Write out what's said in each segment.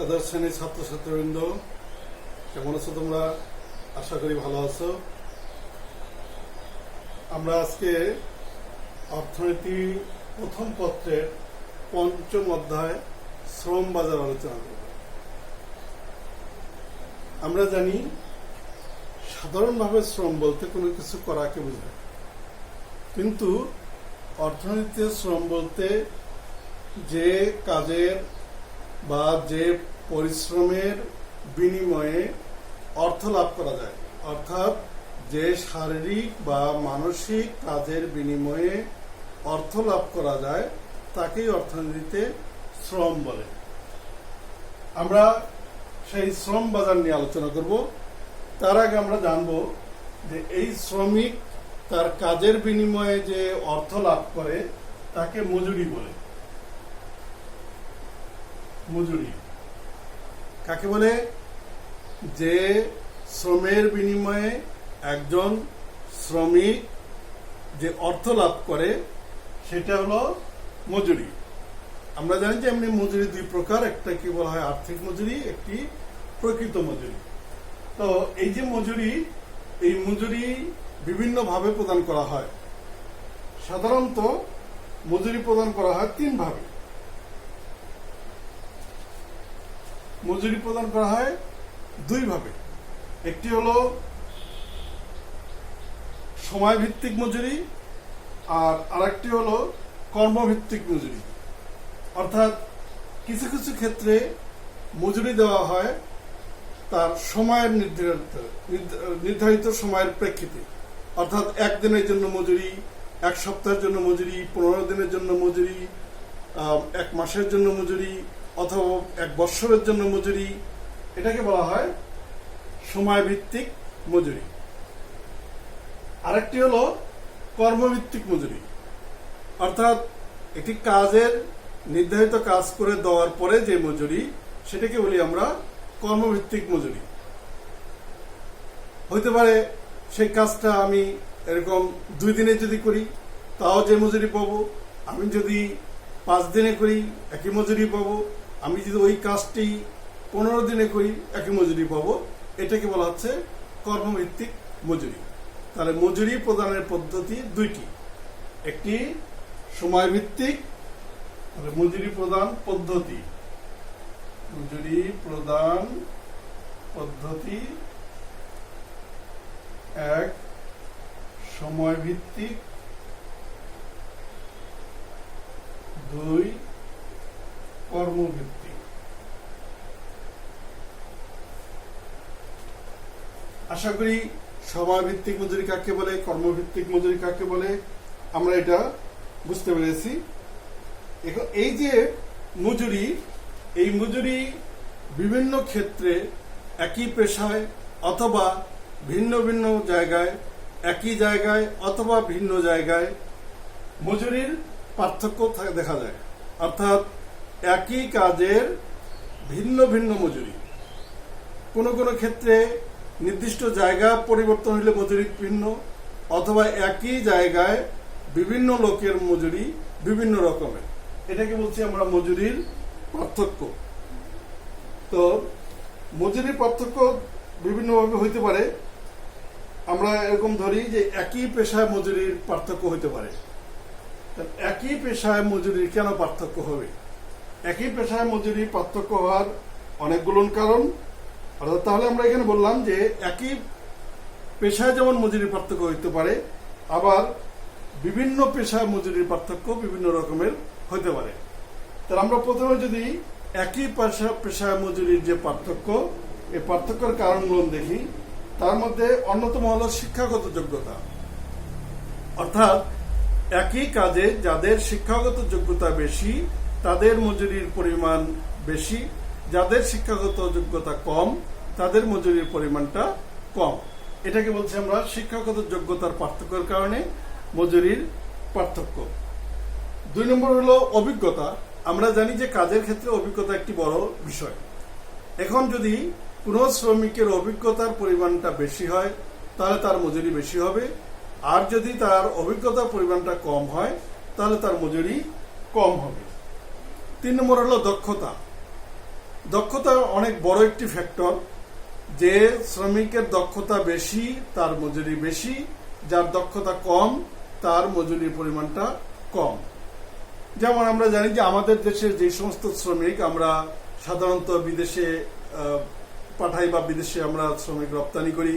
একাদশ শ্রেণীর ছাত্রছাত্রীবৃন্দ, কেমন আছো তোমরা? আশা করি ভালো আছো। আমরা আজকে অর্থনীতি প্রথম পত্রের পঞ্চম অধ্যায় শ্রম বাজার আলোচনা করব। আমরা জানি সাধারণভাবে শ্রম বলতে কোনো কিছু করাকে বোঝায়, কিন্তু অর্থনীতিতে শ্রম বলতে যে কাজের বা যে পরিশ্রমের বিনিময়ে অর্থ লাভ করা যায়, অর্থাৎ যে শারীরিক বা মানসিক কাজের বিনিময়ে অর্থ লাভ করা যায় তাকেই অর্থনীতিতে শ্রম বলে। আমরা সেই শ্রম বাজার নিয়ে আলোচনা করব। তার আগে আমরা জানব যে এই শ্রমিক তার কাজের বিনিময়ে যে অর্থ লাভ করে তাকে মজুরি বলে। মজুরি কাকে বলে? যে শ্রমের বিনিময়ে একজন শ্রমিক যে অর্থ লাভ করে সেটা হলো মজুরি। আমরা জানি যে এমনি মজুরি দুই প্রকার, একটা কি বলা হয় আর্থিক মজুরি, একটি প্রকৃত মজুরি। তো এই যে মজুরি, এই মজুরি বিভিন্ন ভাবে প্রদান করা হয়। সাধারণত মজুরি প্রদান করা হয় তিন ভাবে। মজুরি প্রদান করা হয় দুই ভাবে। একটি হলো সময় ভিত্তিক মজুরি, আর আরেকটি হলো কর্মভিত্তিক মজুরি। অর্থাৎ কিছু কিছু ক্ষেত্রে মজুরি দেওয়া হয় তার সময়ের নির্ধারিত সময়ের প্রেক্ষিতে। অর্থাৎ একদিনের জন্য মজুরি, এক সপ্তাহের জন্য মজুরি, 15 দিনের জন্য মজুরি, এক মাসের জন্য মজুরি, অথবা এক বৎসরের জন্য মজুরি। এটাকে বলা হয় সময় ভিত্তিক মজুরি। আরেকটি হলো কর্মভিত্তিক মজুরি। অর্থাৎ একটি কাজের নির্ধারিত কাজ করে দেওয়ার পরে যে মজুরি, সেটাকে বলি আমরা কর্মভিত্তিক মজুরি। হইতে পারে সেই কাজটা আমি এরকম 2 দিনে যদি করি তাও যে মজুরি পাবো, আমি যদি 5 দিনে করি একই মজুরি পাবো, আমি যদি ওই কাজটি 15 দিনে করি একই মজুরি পাবো। এটাকে বলা হচ্ছে কর্মভিত্তিক মজুরি। তাহলে মজুরি প্রদানের পদ্ধতি দুইটি, একটি সময় ভিত্তিক মজুরি প্রদান পদ্ধতি, মজুরি প্রদান পদ্ধতি এক, সময় ভিত্তিক 2, কর্মভিত্তিক। আশা করি সময় ভিত্তিক মজুরি কাকে বলে, কর্মভিত্তিক মজুরি কাকে বলে আমরা এটা বুঝতে পেরেছি। এখন এই যে মজুরি, এই মজুরি বিভিন্ন ক্ষেত্রে একই পেশায় অথবা ভিন্ন ভিন্ন জায়গায়, একই জায়গায় অথবা ভিন্ন জায়গায় মজুরির পার্থক্য দেখা যায়। অর্থাৎ একই কাজের ভিন্ন ভিন্ন মজুরি। কোনো কোনো ক্ষেত্রে নির্দিষ্ট জায়গা পরিবর্তন হলে মজুরি ভিন্ন, অথবা একই জায়গায় বিভিন্ন লোকের মজুরি বিভিন্ন রকমের। এটাকে বলছি আমরা মজুরির পার্থক্য। তো মজুরির পার্থক্য বিভিন্নভাবে হইতে পারে। আমরা এরকম ধরি যে একই পেশায় মজুরির পার্থক্য হইতে পারে। একই পেশায় মজুরির কেন পার্থক্য হবে? একই পেশায় মজুরির পার্থক্য হওয়ার অনেকগুলো কারণ। অর্থাৎ তাহলে আমরা এখানে বললাম যে একই পেশায় যেমন মজুরির পার্থক্য হইতে পারে, আবার বিভিন্ন পেশায় মজুরির পার্থক্য বিভিন্ন রকমের হইতে পারে। তাহলে আমরা প্রথমে যদি একই পেশায় মজুরির যে পার্থক্য, এই পার্থক্যের কারণগুলো দেখি, তার মধ্যে অন্যতম হলো শিক্ষাগত যোগ্যতা। অর্থাৎ একই কাজে যাদের শিক্ষাগত যোগ্যতা বেশি তাদের মজুরির পরিমাণ বেশি, যাদের শিক্ষাগত যোগ্যতা কম তাদের মজুরির পরিমাণটা কম। এটাকে বলছি আমরা শিক্ষাগত যোগ্যতার পার্থক্যের কারণে মজুরির পার্থক্য। 2 নম্বর হলো অভিজ্ঞতা। আমরা জানি যে কাজের ক্ষেত্রে অভিজ্ঞতা একটি বড় বিষয়। এখন যদি কোনো শ্রমিকের অভিজ্ঞতার পরিমাণটা বেশি হয় তাহলে তার মজুরি বেশি হবে, আর যদি তার অভিজ্ঞতার পরিমাণটা কম হয় তাহলে তার মজুরি কম হবে। 3 নম্বর হলো দক্ষতা। দক্ষতা অনেক বড় একটি ফ্যাক্টর। যে শ্রমিকের দক্ষতা বেশি তার মজুরি বেশি, যার দক্ষতা কম তার মজুরির পরিমাণটা কম। যেমন আমরা জানি যে আমাদের দেশের যে সমস্ত শ্রমিক আমরা সাধারণত বিদেশে পাঠাই বা বিদেশে আমরা শ্রমিক রপ্তানি করি,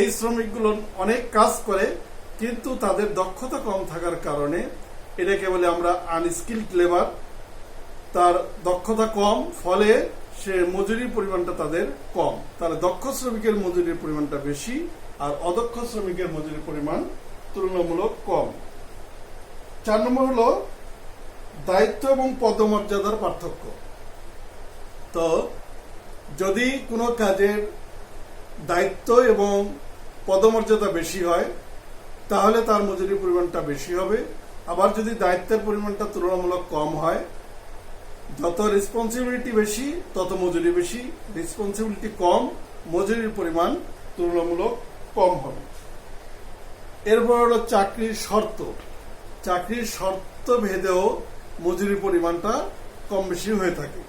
এই শ্রমিকগুলো অনেক কাজ করে কিন্তু তাদের দক্ষতা কম থাকার কারণে এটাকে বলে আমরা আনস্কিল্ড লেবার। তার দক্ষতা কম, ফলে সে মজুরির পরিমাণটা তাদের কম। তাহলে দক্ষ শ্রমিকের মজুরির পরিমাণটা বেশি আর অদক্ষ শ্রমিকের মজুরির পরিমাণ তুলনামূলক কম। 4 নম্বর হলো দায়িত্ব এবং পদমর্যাদার পার্থক্য। তো যদি কোনো কাজের দায়িত্ব এবং পদমর্যাদা বেশি হয় তাহলে তার মজুরির পরিমাণটা বেশি হবে। আবার যদি দায়িত্বের পরিমাণটা তুলনামূলক কম হয়, যত রেসপন্সিবিলিটি বেশি তত মজুরি বেশি, রেসপন্সিবিলিটি কম মজুরির পরিমাণ তুলনামূলক কম হবে। এরপর হলো চাকরির শর্ত। চাকরির শর্ত ভেদেও মজুরির পরিমাণটা কম বেশি হয়ে থাকে।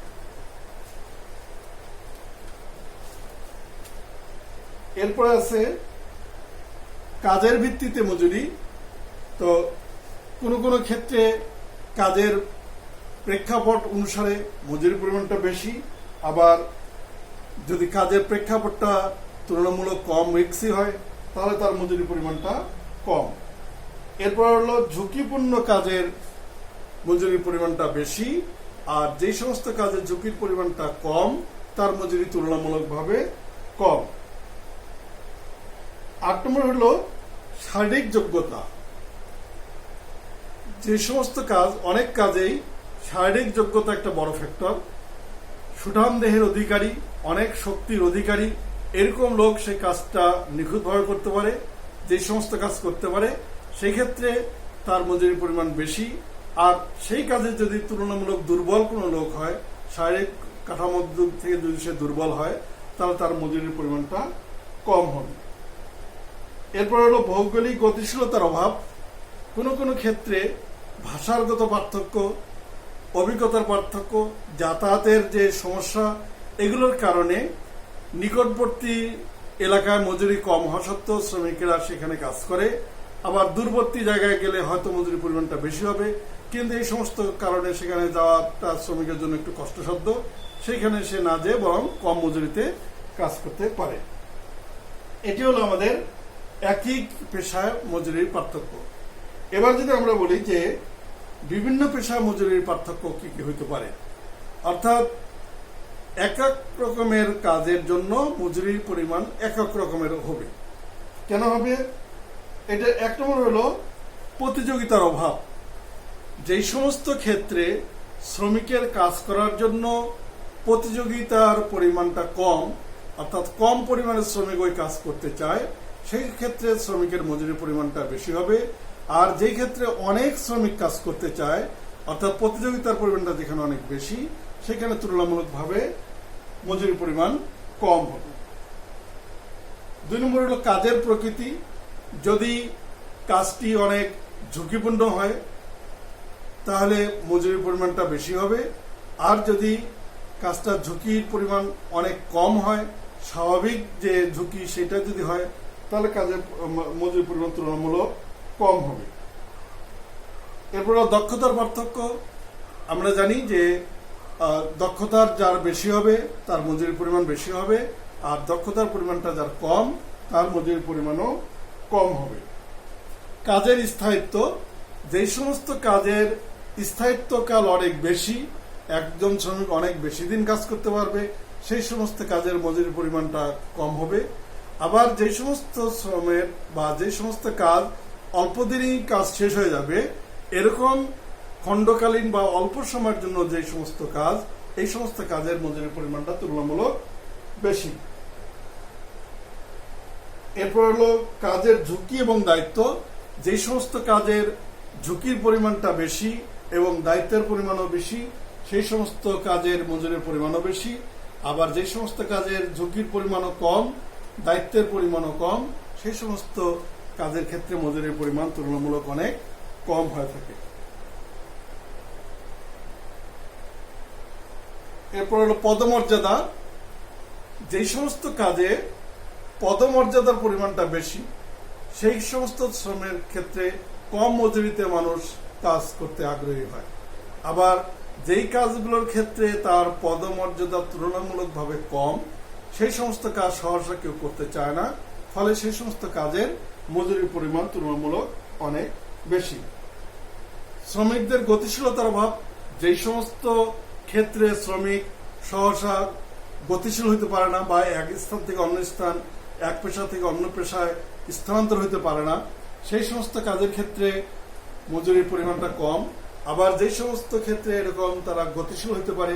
এরপরে আছে কাজের ভিত্তিতে মজুরি। তো কোনো ক্ষেত্রে কাজের প্রেক্ষাপট অনুসারে মজুরির পরিমাণটা বেশি, আবার যদি কাজের প্রেক্ষাপটটা তুলনামূলক কম রিস্কি হয় তাহলে তার মজুরির পরিমাণটা কম। এরপর হলো ঝুঁকিপূর্ণ কাজের মজুরির পরিমাণটা বেশি, আর যে সমস্ত কাজের ঝুঁকির পরিমাণটা কম তার মজুরি তুলনামূলকভাবে কম। 8 নম্বর হলো শারীরিক যোগ্যতা। যে সমস্ত কাজ, অনেক কাজেই শারীরিক যোগ্যতা একটা বড় ফ্যাক্টর। সুঠাম দেহের অধিকারী, অনেক শক্তির অধিকারী এরকম লোক সেই কাজটা নিখুঁতভাবে করতে পারে, যে সমস্ত কাজ করতে পারে, সেই ক্ষেত্রে তার মজুরির পরিমাণ বেশি। আর সেই কাজে যদি তুলনামূলক দুর্বল কোনো লোক হয়, শারীরিক কাঠামোর দিক থেকে যদি সে দুর্বল হয় তাহলে তার মজুরির পরিমাণটা কম হবে। এরপর হলো ভৌগোলিক গতিশীলতার অভাব। কোনো ক্ষেত্রে ভাষাগত পার্থক্য, অভিজ্ঞতার পার্থক্য, যাতায়াতের যে সমস্যা, এগুলোর কারণে নিকটবর্তী এলাকায় মজুরি কম হওয়া সত্ত্বেও শ্রমিকেরা সেখানে কাজ করে। আবার দূরবর্তী জায়গায় গেলে হয়তো মজুরির পরিমাণটা বেশি হবে, কিন্তু এই সমস্ত কারণে সেখানে যাওয়াটা শ্রমিকের জন্য একটু কষ্টসাধ্য, সেখানে সে না যেয়ে বরং কম মজুরিতে কাজ করতে পারে। এটি হলো আমাদের একই পেশায় মজুরির পার্থক্য। এবার যদি আমরা বলি যে বিভিন্ন পেশায় মজুরির পার্থক্য কি কি হইতে পারে, অর্থাৎ এক এক রকমের কাজের জন্য মজুরির পরিমাণ এক এক রকমের হবে। কেন হবে? এটা 1 নম্বর হলো প্রতিযোগিতার অভাব। যেই সমস্ত ক্ষেত্রে শ্রমিকের কাজ করার জন্য প্রতিযোগিতার পরিমাণটা কম, অর্থাৎ কম পরিমাণে শ্রমিক ওই কাজ করতে চায়, সেই ক্ষেত্রে শ্রমিকের মজুরির পরিমাণটা বেশি হবে। আর যেই ক্ষেত্রে অনেক শ্রমিক কাজ করতে চায়, অর্থাৎ প্রতিযোগিতার পরিমাণটা যেখানে অনেক বেশি, সেখানে তুলনামূলকভাবে মজুরির পরিমাণ কম হবে। 2 নম্বর হলো কাজের প্রকৃতি। যদি কাজটি অনেক ঝুঁকিপূর্ণ হয় তাহলে মজুরির পরিমাণটা বেশি হবে। আর যদি কাজটা ঝুঁকির পরিমাণ অনেক কম হয়, স্বাভাবিক যে ঝুঁকি সেটা যদি হয়, তাহলে কাজের মজুরির পরিমাণ তুলনামূলক কম হবে। এরপর দক্ষতার পার্থক্য। আমরা জানি যে দক্ষতার যার বেশি হবে তার মজুরির পরিমাণ বেশি হবে, আর দক্ষতার পরিমাণটা যার কম তার মজুরির পরিমাণও কম হবে। কাজের স্থায়িত্ব। যেই সমস্ত কাজের স্থায়িত্বকাল অনেক বেশি, একজন শ্রমিক অনেক বেশি দিন কাজ করতে পারবে, সেই সমস্ত কাজের মজুরির পরিমাণটা কম হবে। আবার যে সমস্ত শ্রমের বা যে সমস্ত কাজ অল্প দিনেই কাজ শেষ হয়ে যাবে, এরকম খণ্ডকালীন বা অল্প সময়ের জন্য যে সমস্ত কাজ, এই সমস্ত কাজের মজুরির পরিমাণটা তুলনামূলক বেশি। এরপর হলো কাজের ঝুঁকি এবং দায়িত্ব। যে সমস্ত কাজের ঝুঁকির পরিমাণটা বেশি এবং দায়িত্বের পরিমাণও বেশি, সেই সমস্ত কাজের মজুরির পরিমাণও বেশি। আবার যে সমস্ত কাজের ঝুঁকির পরিমাণও কম, দায়িত্বের পরিমাণও কম, সেই সমস্ত কাজের ক্ষেত্রে মজুরির পরিমাণ তুলনামূলক অনেক কম হয়ে থাকে। এরপর হলো পদমর্যাদা। যেই সমস্ত কাজে পদমর্যাদার পরিমাণটা বেশি সেই সমস্ত শ্রমের ক্ষেত্রে কম মজুরিতে মানুষ কাজ করতে আগ্রহী হয়। আবার যেই কাজগুলোর ক্ষেত্রে তার পদমর্যাদা তুলনামূলকভাবে কম সেই সমস্ত কাজ সহসা কেউ করতে চায় না, ফলে সেই সমস্ত কাজের মজুরির পরিমাণ তুলনামূলক অনেক বেশি। শ্রমিকদের গতিশীলতার অভাব। যেই সমস্ত ক্ষেত্রে শ্রমিক সহসা গতিশীল হইতে পারে না বা এক স্থান থেকে অন্য স্থান, এক পেশা থেকে অন্য পেশায় স্থানান্তর হইতে পারে না, সেই সমস্ত কাজের ক্ষেত্রে মজুরির পরিমাণটা কম। আবার যে সমস্ত ক্ষেত্রে এরকম তারা গতিশীল হইতে পারে,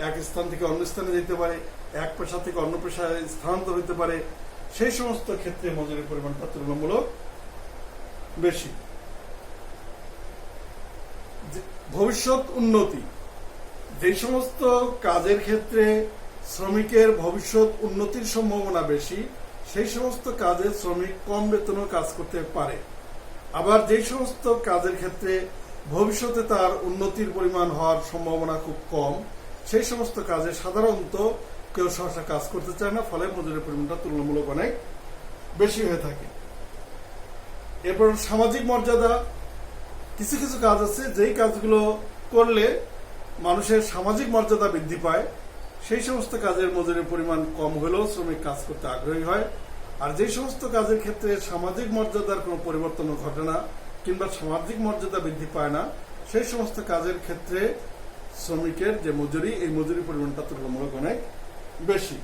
এক স্থান থেকে অন্য স্থানে যেতে পারে, এক পেশা থেকে অন্য পেশায় স্থানান্তর হইতে পারে, সেই সমস্ত ক্ষেত্রে মজুরির পরিমাণটা তুলনামূলক বেশি। ভবিষ্যৎ উন্নতি। যে সমস্ত কাজের ক্ষেত্রে শ্রমিকের ভবিষ্যৎ উন্নতির সম্ভাবনা বেশি সেই সমস্ত কাজে শ্রমিক কম বেতনেও কাজ করতে পারে। আবার যে সমস্ত কাজের ক্ষেত্রে ভবিষ্যতে তার উন্নতির পরিমাণ হওয়ার সম্ভাবনা খুব কম সেই সমস্ত কাজে সাধারণত কেউ সহসা কাজ করতে চায় না, ফলে মজুরির পরিমাণটা তুলনামূলক অনেক বেশি হয়ে থাকে। এরপর সামাজিক মর্যাদা। কিছু কিছু কাজ আছে যেই কাজগুলো করলে মানুষের সামাজিক মর্যাদা বৃদ্ধি পায়, সেই সমস্ত কাজের মজুরির পরিমাণ কম হলেও শ্রমিক কাজ করতে আগ্রহী হয়। আর যে সমস্ত কাজের ক্ষেত্রে সামাজিক মর্যাদার কোনো পরিবর্তন ঘটে না কিংবা সামাজিক মর্যাদা বৃদ্ধি পায় না সেই সমস্ত কাজের ক্ষেত্রে শ্রমিকের যে মজুরি, এই মজুরি পরিমাণটা তুলনামূলক অনেক বেশি।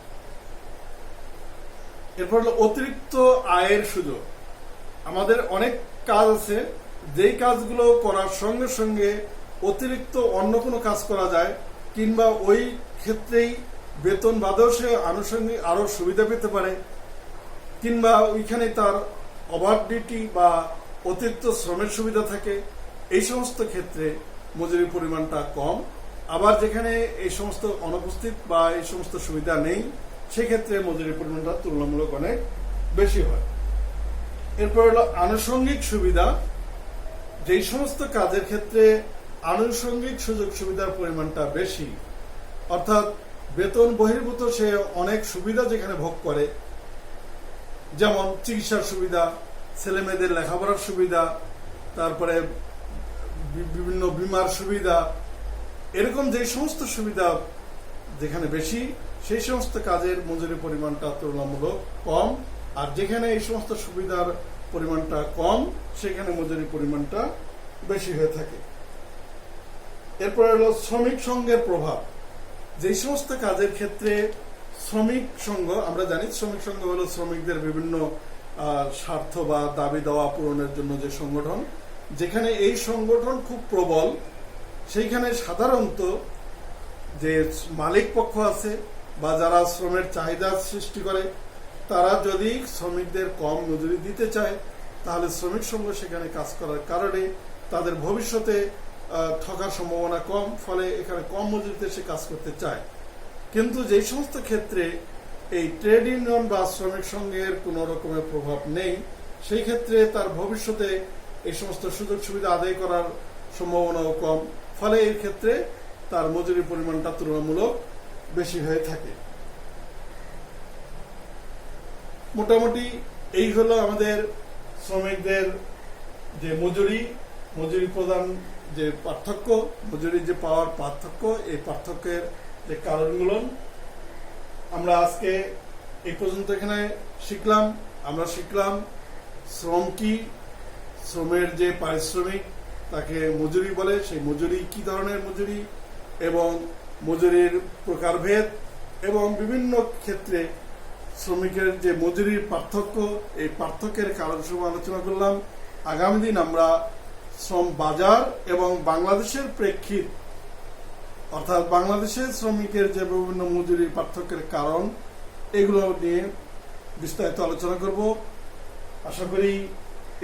এরপর হলো অতিরিক্ত আয়ের সুযোগ। আমাদের অনেক কাজ আছে যেই কাজগুলো করার সঙ্গে সঙ্গে অতিরিক্ত অন্য কোনো কাজ করা যায় কিংবা ওই ক্ষেত্রেই বেতন বাদেও সে আনুষঙ্গিক আরো সুবিধা পেতে পারে, কিংবা ওইখানে তার ওভার ডিউটি বা অতিরিক্ত শ্রমের সুবিধা থাকে। এই সমস্ত ক্ষেত্রে মজুরির পরিমাণটা কম। আবার যেখানে এই সমস্ত অনুপস্থিত বা এই সমস্ত সুবিধা নেই সেক্ষেত্রে মজুরির পরিমাণটা তুলনামূলক অনেক বেশি হয়। এরপর হলো আনুষঙ্গিক সুবিধা। যেই সমস্ত কাজের ক্ষেত্রে আনুষঙ্গিক সুযোগ সুবিধার পরিমাণটা বেশি, অর্থাৎ বেতন বহির্ভূত সে অনেক সুবিধা যেখানে ভোগ করে, যেমন চিকিৎসার সুবিধা, ছেলে মেয়েদের লেখাপড়ার সুবিধা, তারপরে বিভিন্ন বীমার সুবিধা, এরকম যে সমস্ত সুবিধা যেখানে বেশি সেই সমস্ত কাজের মজুরির পরিমাণটা তুলনামূলক কম। আর যেখানে এই সমস্ত সুবিধার পরিমাণটা কম সেখানে মজুরির পরিমাণটা বেশি হয়ে থাকে। এরপর হলো শ্রমিক সংঘের প্রভাব। যে সমস্ত কাজের ক্ষেত্রে শ্রমিক সংঘ, আমরা জানি শ্রমিক সংঘ হলো শ্রমিকদের বিভিন্ন স্বার্থ বা দাবি দেওয়া পূরণের জন্য যে সংগঠন, যেখানে এই সংগঠন খুব প্রবল সেইখানে সাধারণত যে মালিক পক্ষ আছে বা যারা শ্রমের চাহিদা সৃষ্টি করে তারা যদি শ্রমিকদের কম মজুরি দিতে চায় তাহলে শ্রমিক সংঘ সেখানে কাজ করার কারণে তাদের ভবিষ্যতে ঠকার সম্ভাবনা কম, ফলে এখানে কম মজুরিতে সে কাজ করতে চায়। কিন্তু যে সমস্ত ক্ষেত্রে এই ট্রেড ইউনিয়ন বা শ্রমিক সংঘের কোন রকমের প্রভাব নেই সেই ক্ষেত্রে তার ভবিষ্যতে এই সমস্ত সুযোগ সুবিধা আদায় করার সম্ভাবনাও কম, ফলে এই ক্ষেত্রে তার মজুরির পরিমাণটা তুলনামূলক বেশি হয়ে থাকে। মোটামুটি এই হলো আমাদের শ্রমিকদের যে মজুরি প্রদান যে পার্থক্য, মজুরির যে পাওয়ার পার্থক্য, এই পার্থক্যের যে কারণগুলো আমরা আজকে এই পর্যন্ত এখানে শিখলাম। আমরা শিখলাম শ্রম কি, শ্রমের যে পারিশ্রমিক তাকে মজুরি বলে, সেই মজুরি কি ধরনের মজুরি এবং মজুরির প্রকারভেদ এবং বিভিন্ন ক্ষেত্রে শ্রমিকের যে মজুরির পার্থক্য, এই পার্থক্যের কারণসমূহ আলোচনা করলাম। আগামী দিন আমরা শ্রম বাজার এবং বাংলাদেশের প্রেক্ষিত, অর্থাৎ বাংলাদেশের শ্রমিকের যে বিভিন্ন মজুরির পার্থক্যের কারণ, এগুলো নিয়ে বিস্তারিত আলোচনা করব। আশা করি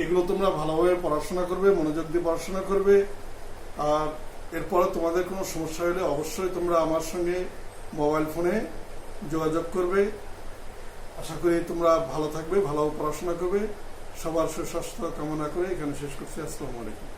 এগুলো তোমরা ভালোভাবে পড়াশোনা করবে, মনোযোগ দিয়ে পড়াশোনা করবে। আর এরপরে তোমাদের কোনো সমস্যা হলে অবশ্যই তোমরা আমার সঙ্গে মোবাইল ফোনে যোগাযোগ করবে। আশা করি তোমরা ভালো থাকবে, ভালো পড়াশোনা করবে। সবার সুস্বাস্থ্য কামনা করে এখানে শেষ করছি। আসসালামু আলাইকুম।